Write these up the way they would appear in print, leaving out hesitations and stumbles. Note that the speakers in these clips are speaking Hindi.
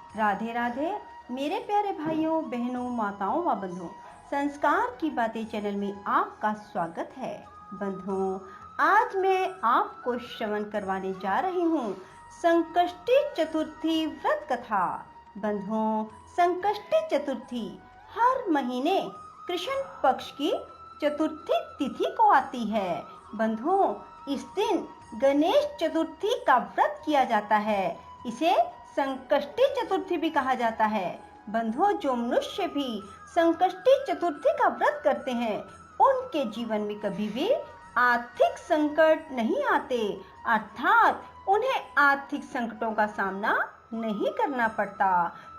राधे राधे मेरे प्यारे भाइयों बहनों माताओं व बंधुओं, संस्कार की बातें चैनल में आपका स्वागत है। बंधुओं, आज मैं आपको श्रवण करवाने जा रही हूँ संकष्टी चतुर्थी व्रत कथा। बंधुओं, संकष्टी चतुर्थी हर महीने कृष्ण पक्ष की चतुर्थी तिथि को आती है। बंधुओं, इस दिन गणेश चतुर्थी का व्रत किया जाता है। इसे संकष्टी चतुर्थी भी कहा जाता है। बंधुओं, जो मनुष्य भी संकष्टी चतुर्थी का व्रत करते हैं उनके जीवन में कभी भी आर्थिक संकट नहीं आते, अर्थात उन्हें आर्थिक संकटों का सामना नहीं करना पड़ता।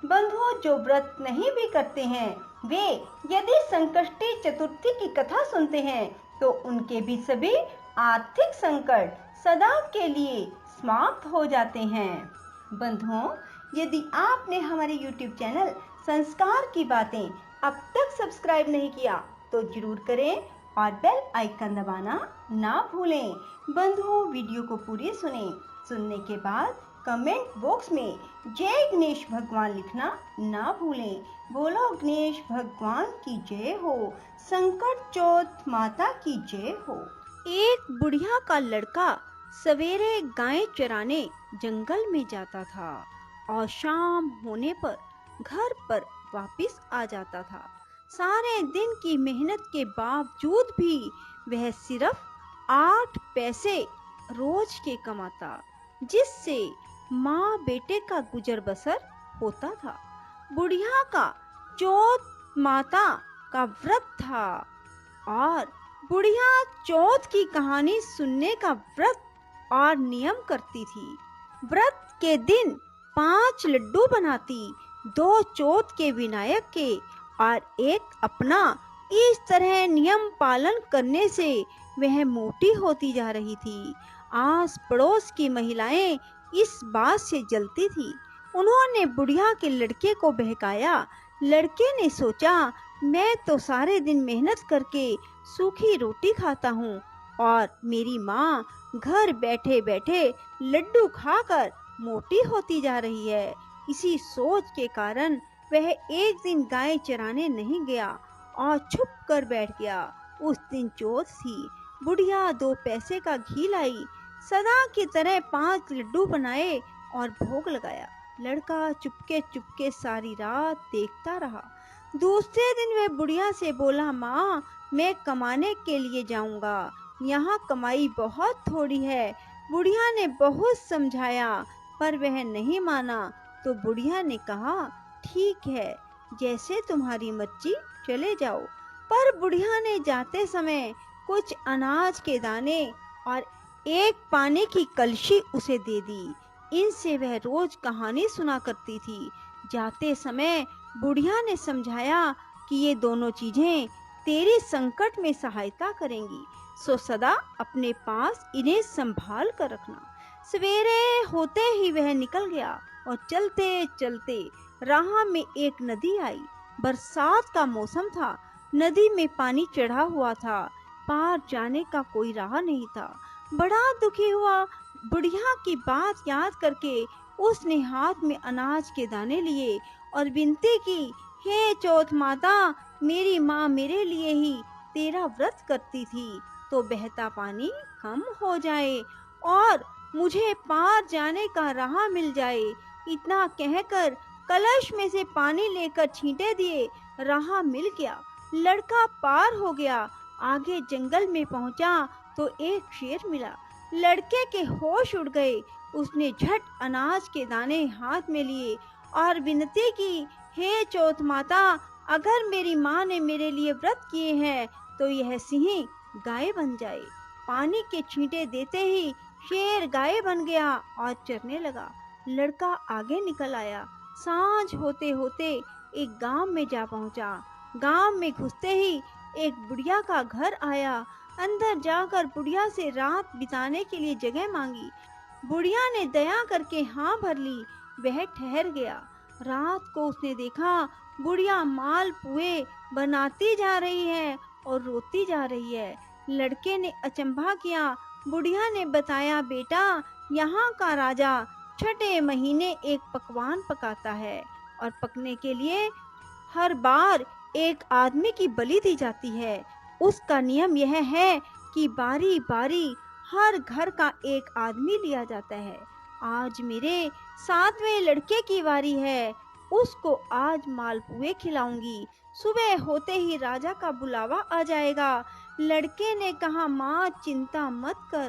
बंधुओं, जो व्रत नहीं भी करते हैं वे यदि संकष्टी चतुर्थी की कथा सुनते हैं तो उनके भी सभी आर्थिक संकट सदा के लिए समाप्त हो जाते हैं। बंधुओं, यदि आपने हमारे YouTube चैनल संस्कार की बातें अब तक सब्सक्राइब नहीं किया तो जरूर करें और बेल आइकन दबाना ना भूलें। बंधुओं, वीडियो को पूरी सुनने के बाद कमेंट बॉक्स में जय गणेश भगवान लिखना ना भूलें। बोलो गणेश भगवान की जय हो, संकट चौथ माता की जय हो। एक बुढ़िया का लड़का सवेरे गायें चराने जंगल में जाता था और शाम होने पर घर पर वापस आ जाता था। सारे दिन की मेहनत के बावजूद भी वह सिर्फ 8 पैसे रोज के कमाता, जिससे माँ बेटे का गुजर बसर होता था। बुढ़िया का चौथ माता का व्रत था और बुढ़िया चौथ की कहानी सुनने का व्रत और नियम करती थी। व्रत के दिन 5 लड्डू बनाती, 2 चौथ के विनायक के और एक अपना। इस तरह नियम पालन करने से वह मोटी होती जा रही थी। आस पड़ोस की महिलाएं इस बात से जलती थी। उन्होंने बुढ़िया के लड़के को बहकाया। लड़के ने सोचा, मैं तो सारे दिन मेहनत करके सूखी रोटी खाता हूँ और मेरी माँ घर बैठे बैठे लड्डू खाकर मोटी होती जा रही है। इसी सोच के कारण वह एक दिन गाय चराने नहीं गया और छुप कर बैठ गया। उस दिन चौथ थी। बुढ़िया 2 पैसे का घी लाई, सदा की तरह 5 लड्डू बनाए और भोग लगाया। लड़का चुपके चुपके सारी रात देखता रहा। दूसरे दिन वह बुढ़िया से बोला, माँ मैं कमाने के लिए जाऊंगा, यहाँ कमाई बहुत थोड़ी है। बुढ़िया ने बहुत समझाया पर वह नहीं माना। तो बुढ़िया ने कहा, ठीक है, जैसे तुम्हारी मर्जी, चले जाओ। पर बुढ़िया ने जाते समय कुछ अनाज के दाने और एक पानी की कलशी उसे दे दी। इनसे वह रोज कहानी सुना करती थी। जाते समय बुढ़िया ने समझाया कि ये दोनों चीजें तेरी संकट में सहायता करेंगी, सो सदा अपने पास इन्हें संभाल कर रखना। सवेरे होते ही वह निकल गया और चलते चलते राह में एक नदी आई। बरसात का मौसम था। नदी में पानी चढ़ा हुआ था। पार जाने का कोई राह नहीं था। बड़ा दुखी हुआ। बुढ़िया की बात याद करके उसने हाथ में अनाज के दाने लिए और विनती की, हे चौथ माता, मेरी माँ मेरे लिए ही तेरा व्रत करती थी, तो बहता पानी कम हो जाए और मुझे पार जाने का राह मिल जाए। इतना कहकर कलश में से पानी लेकर छींटे दिए। राह मिल गया। लड़का पार हो गया। आगे जंगल में पहुंचा तो एक शेर मिला। लड़के के होश उड़ गए। उसने झट अनाज के दाने हाथ में लिए और विनती की, हे चौथ माता, अगर मेरी माँ ने मेरे लिए व्रत किए हैं तो यह सिंह गाय बन जाए। पानी के छींटे देते ही शेर गाय बन गया और चरने लगा। लड़का आगे निकल आया। सांझ होते होते एक गांव में जा पहुंचा। गांव में घुसते ही एक बुढ़िया का घर आया। अंदर जाकर बुढ़िया से रात बिताने के लिए जगह मांगी। बुढ़िया ने दया करके हाँ भर ली। वह ठहर गया। रात को उसने देखा बुढ़िया माल पुए बनाती जा रही है और रोती जा रही है। लड़के ने अचंभा किया। बुढ़िया ने बताया, बेटा, यहाँ का राजा छठे महीने एक पकवान पकाता है और पकने के लिए हर बार एक आदमी की बलि दी जाती है। उसका नियम यह है कि बारी बारी हर घर का एक आदमी लिया जाता है। आज मेरे 7वें लड़के की बारी है, उसको आज मालपुए खिलाऊंगी। सुबह होते ही राजा का बुलावा आ जाएगा। लड़के ने कहा, माँ चिंता मत कर,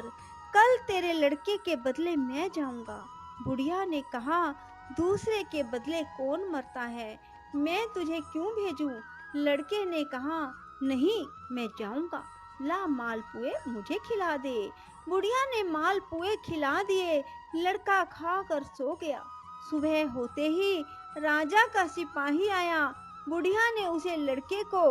कल तेरे लड़के के बदले मैं जाऊंगा। बुढ़िया ने कहा, दूसरे के बदले कौन मरता है, मैं तुझे क्यों भेजूं? लड़के ने कहा, नहीं मैं जाऊंगा, ला मालपुए मुझे खिला दे। बुढ़िया ने मालपुए खिला दिए। लड़का खाकर सो गया। सुबह होते ही राजा का सिपाही आया। बुढ़िया ने उसे लड़के को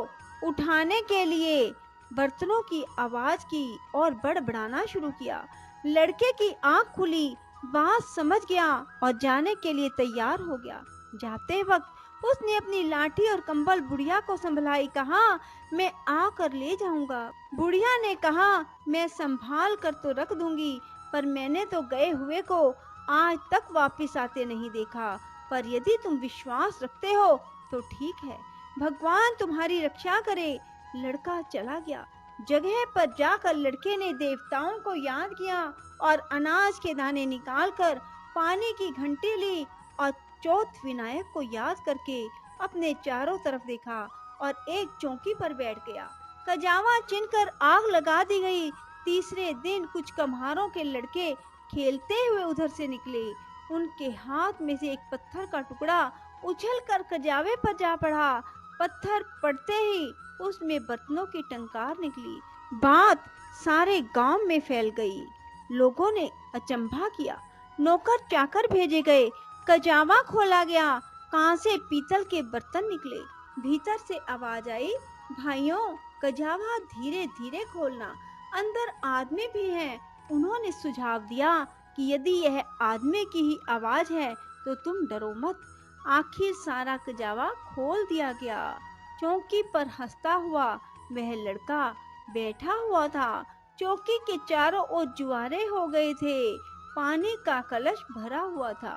उठाने के लिए बर्तनों की आवाज की और बड़बड़ाना शुरू किया। लड़के की आंख खुली, बात समझ गया और जाने के लिए तैयार हो गया। जाते वक्त उसने अपनी लाठी और कंबल बुढ़िया को संभलाई, कहा, मैं आकर ले जाऊंगा। बुढ़िया ने कहा, मैं संभाल कर तो रख दूंगी, पर मैंने तो गए हुए को आज तक वापस आते नहीं देखा, पर यदि तुम विश्वास रखते हो तो ठीक है, भगवान तुम्हारी रक्षा करे। लड़का चला गया। जगह पर जाकर लड़के ने देवताओं को याद किया और अनाज के दाने निकालकर पानी की घंटी ली और चौथ विनायक को याद करके अपने चारों तरफ देखा और एक चौकी पर बैठ गया। कजावा चिनकर आग लगा दी गई। तीसरे दिन कुछ कम्हारों के लड़के खेलते हुए उधर से निकले। उनके हाथ में से एक पत्थर का टुकड़ा उछलकर कजावे पर जा पड़ा। पत्थर पड़ते ही उसमें बर्तनों की टंकार निकली। बात सारे गांव में फैल गई। लोगों ने अचंभा किया। नौकर चाकर भेजे गए। कजावा खोला गया। कांसे पीतल के बर्तन निकले। भीतर से आवाज आई, भाइयों कजावा धीरे धीरे खोलना, अंदर आदमी भी हैं। उन्होंने सुझाव दिया कि यदि यह आदमी की ही आवाज है तो तुम डरो मत। आखिर सारा कजावा खोल दिया गया। चौकी पर हंसता हुआ वह लड़का बैठा हुआ था। चौकी के चारों ओर जुआरे हो गए थे। पानी का कलश भरा हुआ था।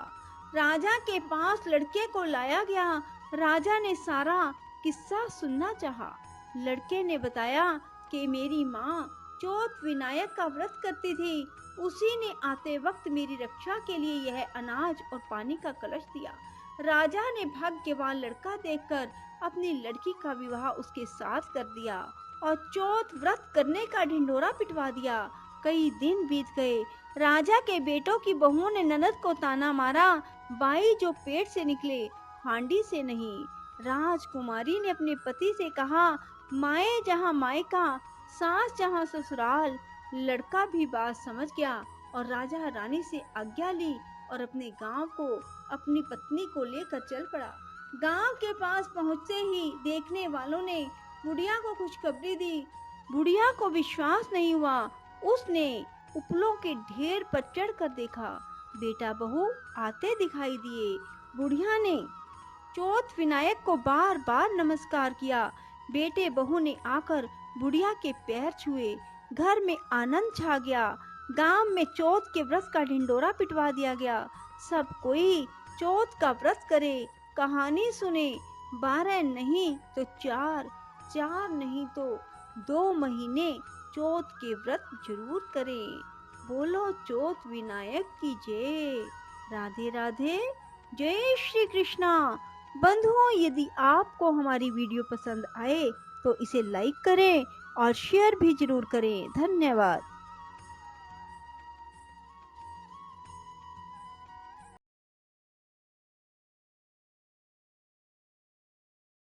राजा के पास लड़के को लाया गया। राजा ने सारा किस्सा सुनना चाहा। लड़के ने बताया कि मेरी माँ चौथ विनायक का व्रत करती थी, उसी ने आते वक्त मेरी रक्षा के लिए यह अनाज और पानी का कलश दिया। राजा ने भाग्यवान लड़का देखकर अपनी लड़की का विवाह उसके साथ कर दिया और चौथ व्रत करने का ढिंढोरा पिटवा दिया। कई दिन बीत गए। राजा के बेटों की बहुओं ने ननद को ताना मारा, बाई जो पेट से निकले हांडी से नहीं। राजकुमारी ने अपने पति से कहा, माए जहाँ मायका, सास जहाँ ससुराल। लड़का भी बात समझ गया और राजा रानी से आज्ञा ली और अपने गांव को अपनी पत्नी को लेकर चल पड़ा। गांव के पास पहुंचते ही देखने वालों ने बुढ़िया को खुशखबरी दी। बुढ़िया को विश्वास नहीं हुआ। उसने उपलों के ढेर पर चढ़कर देखा। बेटा बहू आते दिखाई दिए। बुढ़िया ने चौथ विनायक को बार बार नमस्कार किया। बेटे बहू ने आकर बुढ़िया के पैर छुए। घर में आनंद छा गया। गांव में चौथ के व्रत का ढिंडोरा पिटवा दिया गया। सब कोई चौथ का व्रत करे, कहानी सुने। 12 नहीं तो 4, 4 नहीं तो 2 महीने चौथ के व्रत जरूर करें। बोलो चौथ विनायक की जय। राधे राधे। जय श्री कृष्णा। बंधुओं, यदि आपको हमारी वीडियो पसंद आए तो इसे लाइक करें और शेयर भी जरूर करें। धन्यवाद।